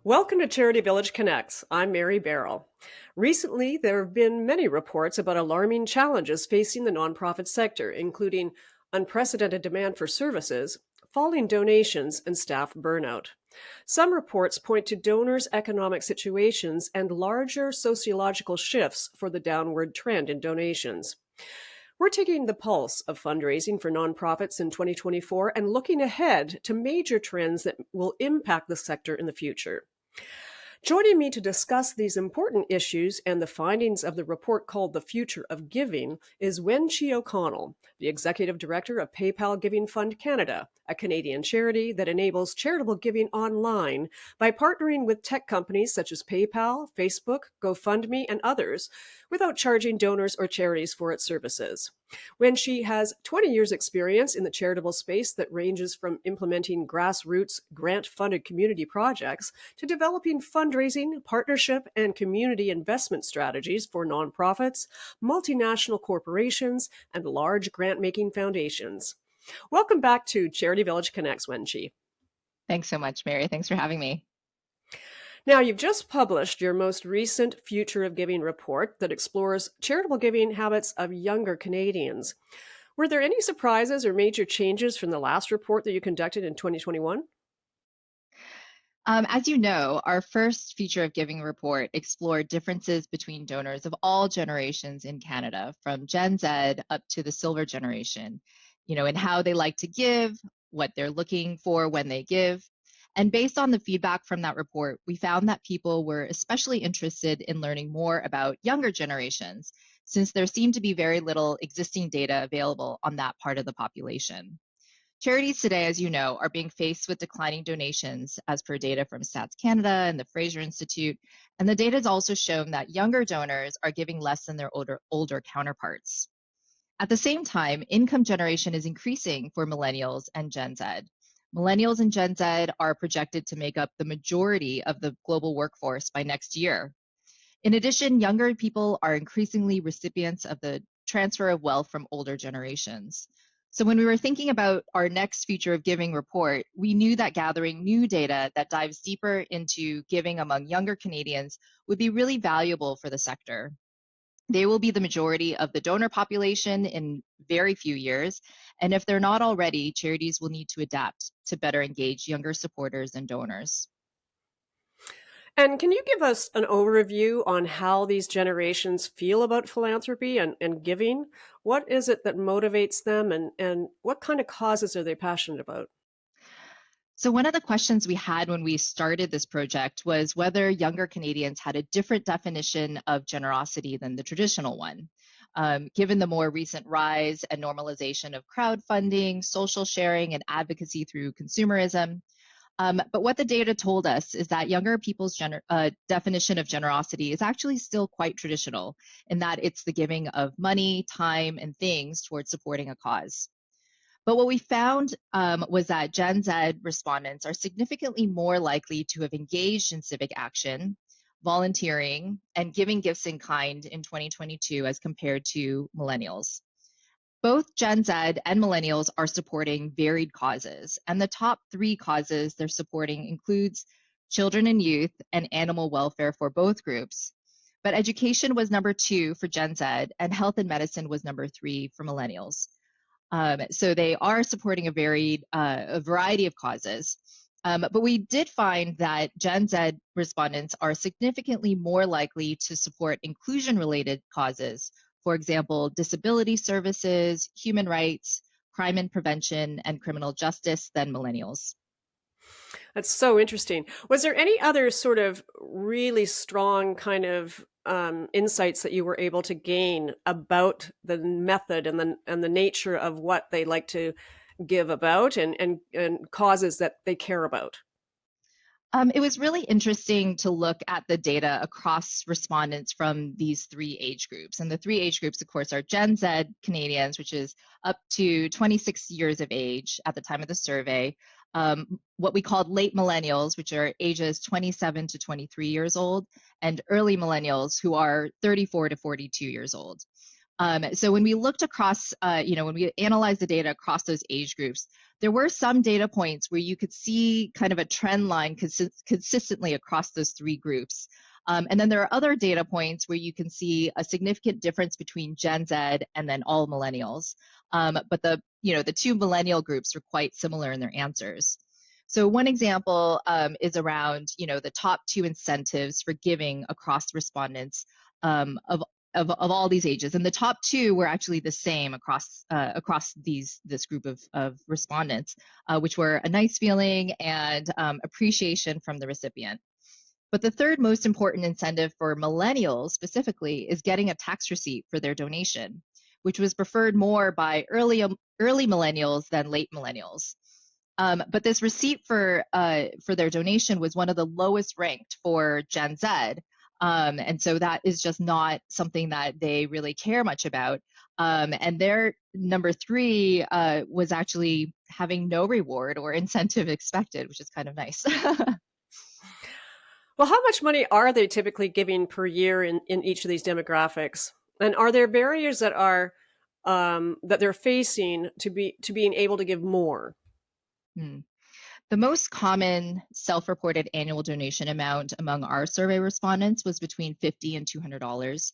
Welcome to Charity Village Connects. I'm Mary Barrell. Recently, there have been many reports about alarming challenges facing the nonprofit sector, including unprecedented demand for services, falling donations, and staff burnout. Some reports point to donors' economic situations and larger sociological shifts for the downward trend in donations. We're taking the pulse of fundraising for nonprofits in 2024 and looking ahead to major trends that will impact the sector in the future. Joining me to discuss these important issues and the findings of the report called The Future of Giving is Wen-Chih O'Connell, the Executive Director of PayPal Giving Fund Canada, a Canadian charity that enables charitable giving online by partnering with tech companies such as PayPal, Facebook, GoFundMe, and others without charging donors or charities for its services. Wen-Chih has 20 years' experience in the charitable space that ranges from implementing grassroots, grant-funded community projects to developing fundraising, partnership, and community investment strategies for nonprofits, multinational corporations, and large grant-making foundations. Welcome back to Charity Village Connects, Wen-Chih. Thanks so much, Mary. Thanks for having me. Now, you've just published your most recent Future of Giving report that explores charitable giving habits of younger Canadians. Were there any surprises or major changes from the last report that you conducted in 2021? As you know, our first Future of Giving report explored differences between donors of all generations in Canada, from Gen Z up to the Silver generation, and how they like to give, what they're looking for when they give. And based on the feedback from that report, we found that people were especially interested in learning more about younger generations, since there seemed to be very little existing data available on that part of the population. Charities today, as you know, are being faced with declining donations as per data from Stats Canada and the Fraser Institute. And the data has also shown that younger donors are giving less than their older counterparts. At the same time, income generation is increasing for millennials and Gen Z. Millennials and Gen Z are projected to make up the majority of the global workforce by next year. In addition, younger people are increasingly recipients of the transfer of wealth from older generations. So when we were thinking about our next Future of Giving report, we knew that gathering new data that dives deeper into giving among younger Canadians would be really valuable for the sector. They will be the majority of the donor population in very few years, and if they're not already, charities will need to adapt to better engage younger supporters and donors. And can you give us an overview on how these generations feel about philanthropy and giving? What is it that motivates them, and what kind of causes are they passionate about? So one of the questions we had when we started this project was whether younger Canadians had a different definition of generosity than the traditional one. Given the more recent rise and normalization of crowdfunding, social sharing, and advocacy through consumerism. But what the data told us is that younger people's definition of generosity is actually still quite traditional, in that it's the giving of money, time, and things towards supporting a cause. But what we found was that Gen Z respondents are significantly more likely to have engaged in civic action, volunteering, and giving gifts in kind in 2022 as compared to millennials. Both Gen Z and millennials are supporting varied causes, and the top 3 causes they're supporting includes children and youth and animal welfare for both groups. But education was number 2 for Gen Z, and health and medicine was number 3 for millennials. So they are supporting a variety of causes. But we did find that Gen Z respondents are significantly more likely to support inclusion-related causes, for example, disability services, human rights, crime and prevention, and criminal justice than millennials. That's so interesting. Was there any other sort of really strong kind of insights that you were able to gain about the method and the nature of what they like to give about and causes that they care about? It was really interesting to look at the data across respondents from these 3 age groups. And the 3 age groups, of course, are Gen Z Canadians, which is up to 26 years of age at the time of the survey, what we called late millennials, which are ages 27 to 23 years old, and early millennials, who are 34 to 42 years old. So when we looked across, when we analyzed the data across those age groups, there were some data points where you could see kind of a trend line consistently across those three groups. And then there are other data points where you can see a significant difference between Gen Z and then all millennials. But the two millennial groups are quite similar in their answers. So one example is around, the top two incentives for giving across respondents of all these ages, and the top two were actually the same across this group of respondents, which were a nice feeling and appreciation from the recipient. But the third most important incentive for millennials specifically is getting a tax receipt for their donation, which was preferred more by early millennials than late millennials. But this receipt for their donation was one of the lowest ranked for Gen Z. And so that is just not something that they really care much about. And their number three was actually having no reward or incentive expected, which is kind of nice. Well, how much money are they typically giving per year in each of these demographics? And are there barriers that are that they're facing to being able to give more? The most common self-reported annual donation amount among our survey respondents was between $50 and $200.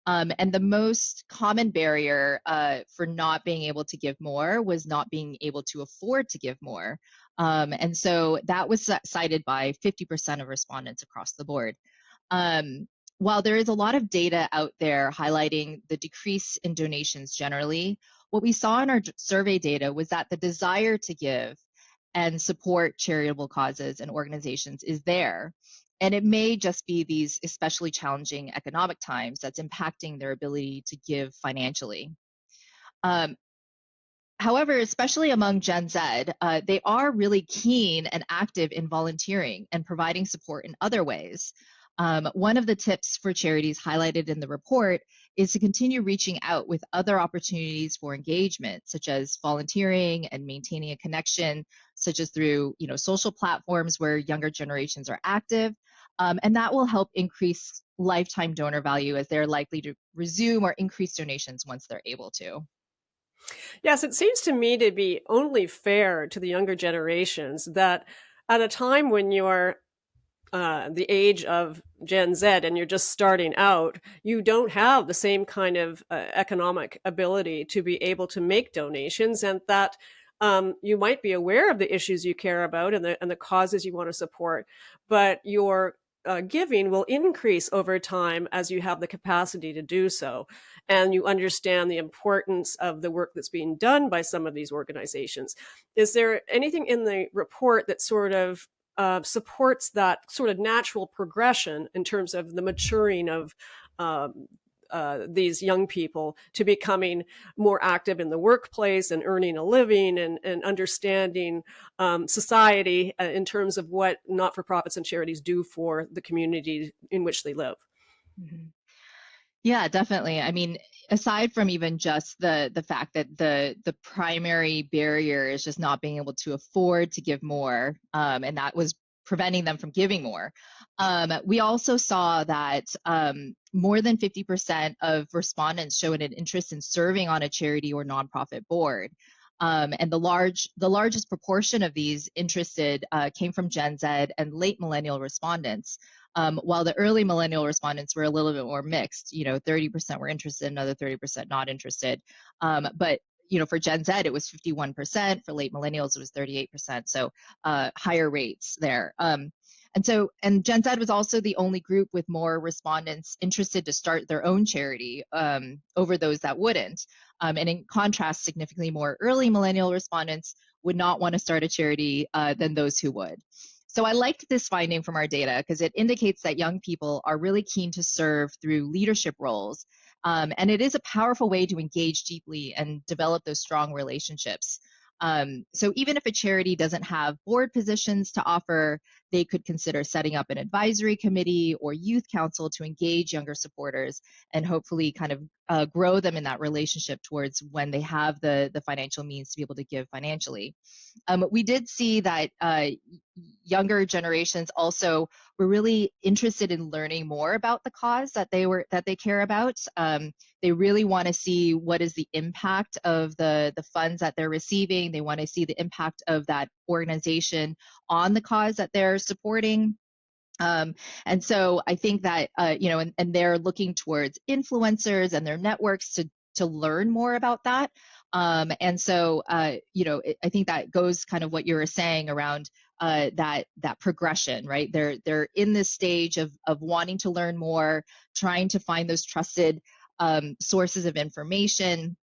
And the most common barrier for not being able to give more was not being able to afford to give more. And so that was cited by 50% of respondents across the board. While there is a lot of data out there highlighting the decrease in donations generally, what we saw in our survey data was that the desire to give and support charitable causes and organizations is there. And it may just be these especially challenging economic times that's impacting their ability to give financially. However, especially among Gen Z, they are really keen and active in volunteering and providing support in other ways. One of the tips for charities highlighted in the report is to continue reaching out with other opportunities for engagement, such as volunteering and maintaining a connection, such as through social platforms where younger generations are active. And that will help increase lifetime donor value as they're likely to resume or increase donations once they're able to. Yes, it seems to me to be only fair to the younger generations that at a time when you're the age of Gen Z and you're just starting out, you don't have the same kind of economic ability to be able to make donations, and that you might be aware of the issues you care about and the causes you want to support, but your giving will increase over time as you have the capacity to do so. And you understand the importance of the work that's being done by some of these organizations. Is there anything in the report that sort of supports that sort of natural progression in terms of the maturing of these young people to becoming more active in the workplace and earning a living and understanding society in terms of what not-for-profits and charities do for the community in which they live? Mm-hmm. Yeah, definitely. I mean, aside from even just the fact that the primary barrier is just not being able to afford to give more, and that was preventing them from giving more. We also saw that more than 50% of respondents showed an interest in serving on a charity or nonprofit board. And the largest proportion of these interested came from Gen Z and late millennial respondents. While the early millennial respondents were a little bit more mixed, 30% were interested, another 30% not interested. But for Gen Z, it was 51%. For late millennials, it was 38%. So higher rates there. And Gen Z was also the only group with more respondents interested to start their own charity over those that wouldn't. And in contrast, significantly more early millennial respondents would not want to start a charity than those who would. So I liked this finding from our data because it indicates that young people are really keen to serve through leadership roles. And it is a powerful way to engage deeply and develop those strong relationships. So even if a charity doesn't have board positions to offer, they could consider setting up an advisory committee or youth council to engage younger supporters and hopefully kind of grow them in that relationship towards when they have the financial means to be able to give financially. We did see that younger generations also were really interested in learning more about the cause that they care about. They really want to see what is the impact of the funds that they're receiving. They want to see the impact of that organization on the cause that they're supporting. And so I think that, and they're looking towards influencers and their networks to learn more about that. And so, I think that goes kind of what you were saying around that progression, right? They're in this stage of wanting to learn more, trying to find those trusted sources of information,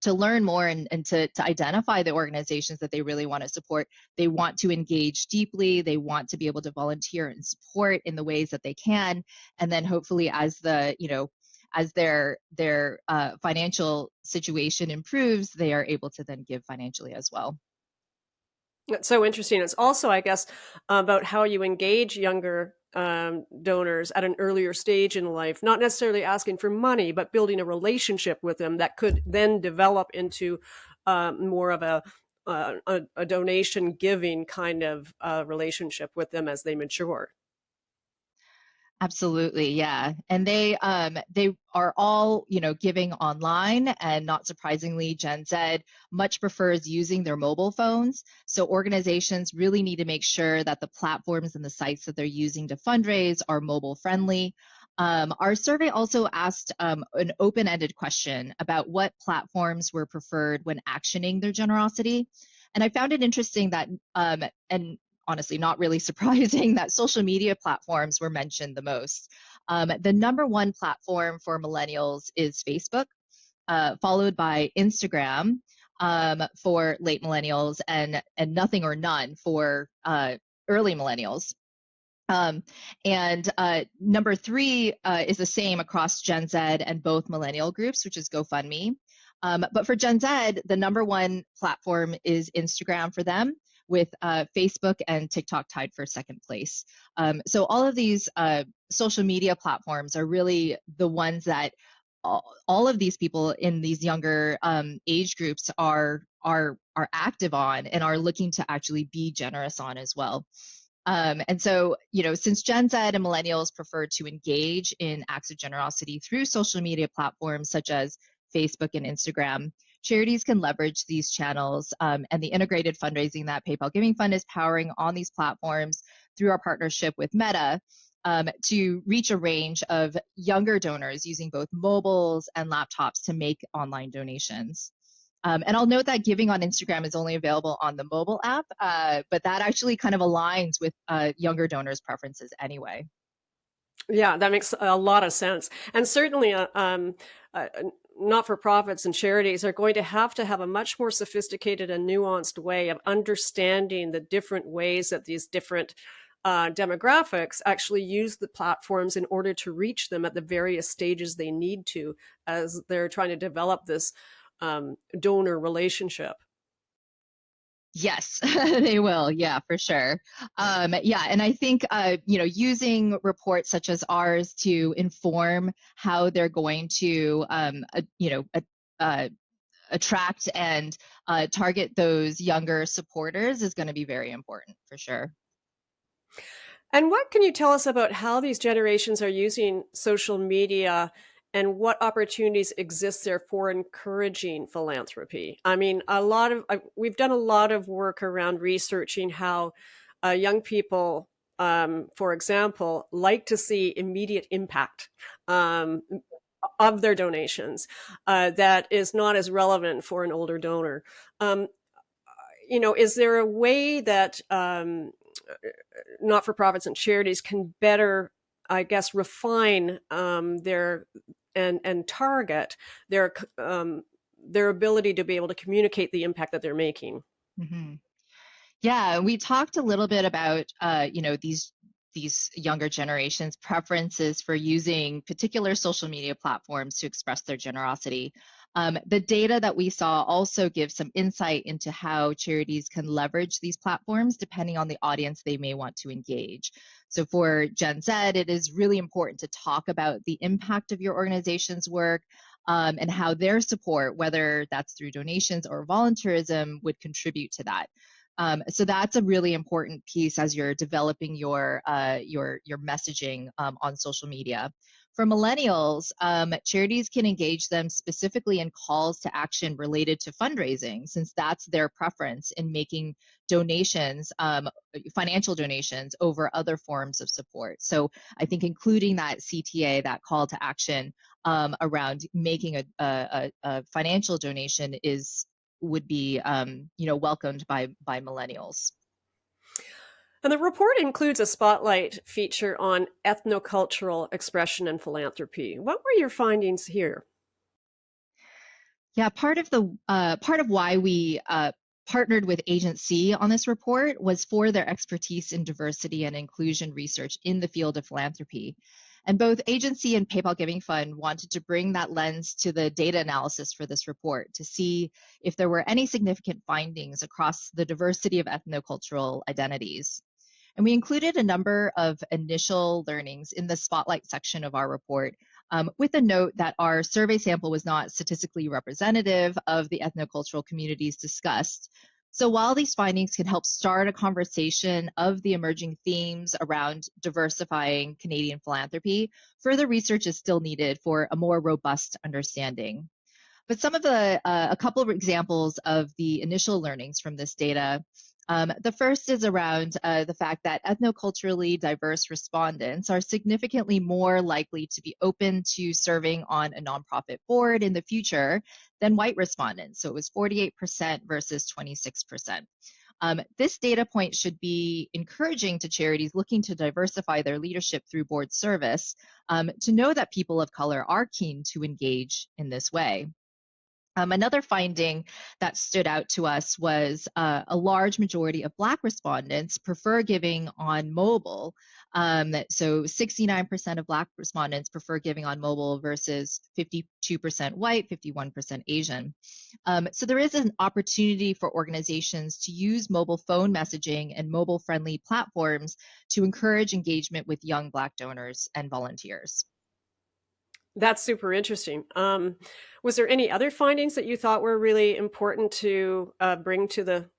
to learn more and to identify the organizations that they really want to support. They want to engage deeply. They want to be able to volunteer and support in the ways that they can. And then hopefully as their financial situation improves, they are able to then give financially as well. That's so interesting. It's also, I guess, about how you engage younger donors at an earlier stage in life, not necessarily asking for money, but building a relationship with them that could then develop into more of a donation giving kind of relationship with them as they mature. Absolutely, yeah. And they are all, giving online, and not surprisingly, Gen Z much prefers using their mobile phones. So organizations really need to make sure that the platforms and the sites that they're using to fundraise are mobile friendly. Our survey also asked an open-ended question about what platforms were preferred when actioning their generosity. And I found it interesting that, and honestly not really surprising, that social media platforms were mentioned the most. The number one platform for millennials is Facebook, followed by Instagram for late millennials, and nothing or none for early millennials. And number three is the same across Gen Z and both millennial groups, which is GoFundMe. But for Gen Z, the number one platform is Instagram for them, with Facebook and TikTok tied for second place. So all of these social media platforms are really the ones that all of these people in these younger age groups are active on and are looking to actually be generous on as well. And so, since Gen Z and millennials prefer to engage in acts of generosity through social media platforms such as Facebook and Instagram, charities can leverage these channels, and the integrated fundraising that PayPal Giving Fund is powering on these platforms through our partnership with Meta, to reach a range of younger donors using both mobiles and laptops to make online donations. And I'll note that giving on Instagram is only available on the mobile app, but that actually kind of aligns with younger donors' preferences anyway. Yeah, that makes a lot of sense. And certainly, not-for-profits and charities are going to have a much more sophisticated and nuanced way of understanding the different ways that these different demographics actually use the platforms in order to reach them at the various stages they need to, as they're trying to develop this donor relationship. Yes, they will. Yeah, for sure. Yeah, and I think using reports such as ours to inform how they're going to attract and target those younger supporters is going to be very important for sure. And what can you tell us about how these generations are using social media and what opportunities exist there for encouraging philanthropy? I mean, we've done a lot of work around researching how young people, for example, like to see immediate impact of their donations that is not as relevant for an older donor. Um, is there a way that not-for-profits and charities can better, I guess, refine their and target their ability to be able to communicate the impact that they're making? Mm-hmm. Yeah, we talked a little bit about these younger generations' preferences for using particular social media platforms to express their generosity. The data that we saw also gives some insight into how charities can leverage these platforms depending on the audience they may want to engage. So for Gen Z, it is really important to talk about the impact of your organization's work and how their support, whether that's through donations or volunteerism, would contribute to that. So that's a really important piece as you're developing your messaging on social media. For millennials, charities can engage them specifically in calls to action related to fundraising, since that's their preference in making donations, financial donations, over other forms of support. So I think including that CTA, that call to action around making a financial donation would be welcomed by millennials. And the report includes a spotlight feature on ethnocultural expression and philanthropy. What were your findings here? Yeah, part of why we partnered with Agency on this report was for their expertise in diversity and inclusion research in the field of philanthropy. And both Agency and PayPal Giving Fund wanted to bring that lens to the data analysis for this report to see if there were any significant findings across the diversity of ethnocultural identities. And we included a number of initial learnings in the spotlight section of our report, with a note that our survey sample was not statistically representative of the ethnocultural communities discussed. So while these findings can help start a conversation of the emerging themes around diversifying Canadian philanthropy, further research is still needed for a more robust understanding. But some of a couple of examples of the initial learnings from this data. The first is around the fact that ethnoculturally diverse respondents are significantly more likely to be open to serving on a nonprofit board in the future than white respondents. So it was 48% versus 26%. This data point should be encouraging to charities looking to diversify their leadership through board service to know that people of color are keen to engage in this way. Another finding that stood out to us was a large majority of Black respondents prefer giving on mobile. So 69% of Black respondents prefer giving on mobile versus 52% white, 51% Asian. So there is an opportunity for organizations to use mobile phone messaging and mobile-friendly platforms to encourage engagement with young Black donors and volunteers. That's super interesting. Was there any other findings that you thought were really important to bring to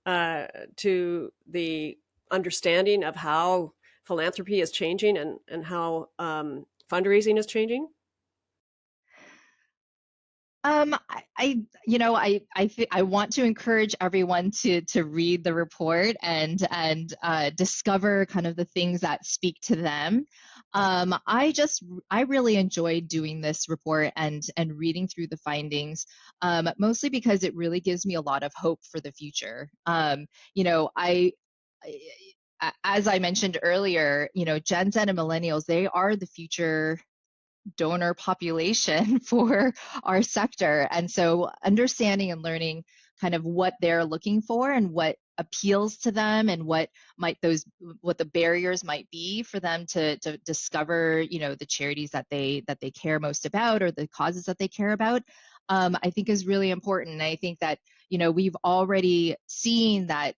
the understanding of how philanthropy is changing and how fundraising is changing? I want to encourage everyone to read the report and discover kind of the things that speak to them. I really enjoyed doing this report and reading through the findings, mostly because it really gives me a lot of hope for the future. As I mentioned earlier, Gen Z and millennials, they are the future donor population for our sector. And so understanding and learning kind of what they're looking for and what appeals to them and what the barriers might be for them to discover, the charities that they care most about or the causes that they care about, I think is really important. And I think that, we've already seen that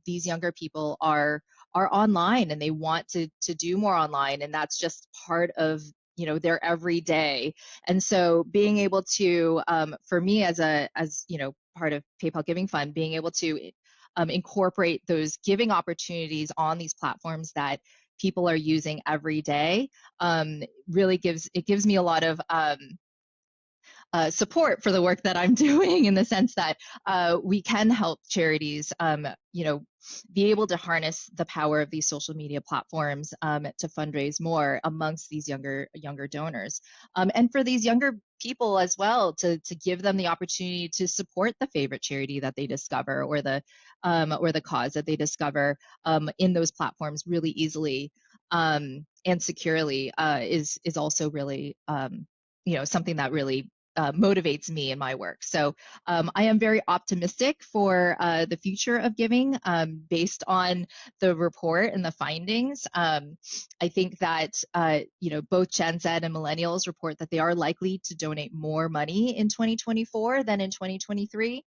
these younger people are online and they want to do more online, and that's just part of their everyday. And so being able to, for me as part of PayPal Giving Fund, being able to incorporate those giving opportunities on these platforms that people are using every day really gives me a lot of support for the work that I'm doing, in the sense that we can help charities, be able to harness the power of these social media platforms to fundraise more amongst these younger donors, and for these younger people as well to give them the opportunity to support the favorite charity that they discover or the cause that they discover in those platforms really easily and securely is also really something that really motivates me in my work. So I am very optimistic for the future of giving based on the report and the findings. I think that both Gen Z and millennials report that they are likely to donate more money in 2024 than in 2023.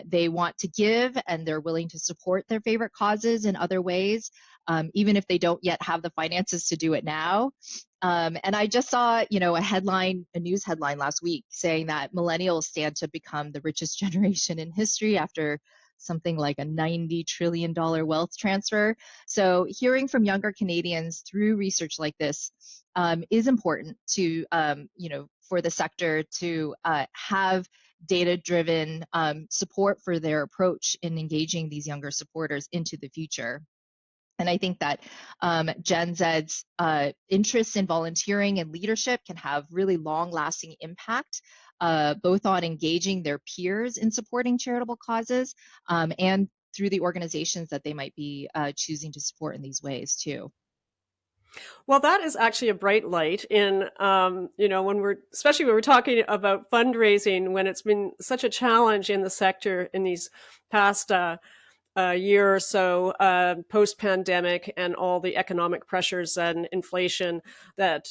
They want to give and they're willing to support their favorite causes in other ways, even if they don't yet have the finances to do it now. And I just saw, a news headline last week saying that millennials stand to become the richest generation in history after something like a $90 trillion wealth transfer. So hearing from younger Canadians through research like this is important to, for the sector to have data-driven support for their approach in engaging these younger supporters into the future. And I think that Gen Z's interests in volunteering and leadership can have really long-lasting impact, both on engaging their peers in supporting charitable causes and through the organizations that they might be choosing to support in these ways too. Well, that is actually a bright light in, especially when we're talking about fundraising, when it's been such a challenge in the sector in these past year or so, post-pandemic, and all the economic pressures and inflation that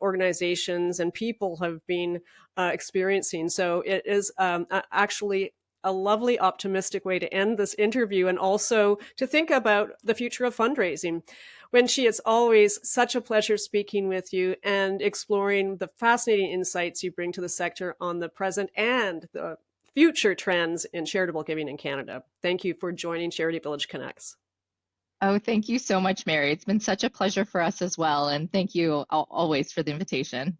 organizations and people have been experiencing. So it is actually a lovely, optimistic way to end this interview, and also to think about the future of fundraising. Wen-Chih, it's always such a pleasure speaking with you and exploring the fascinating insights you bring to the sector on the present and the future trends in charitable giving in Canada. Thank you for joining Charity Village Connects. Oh, thank you so much, Mary. It's been such a pleasure for us as well. And thank you always for the invitation.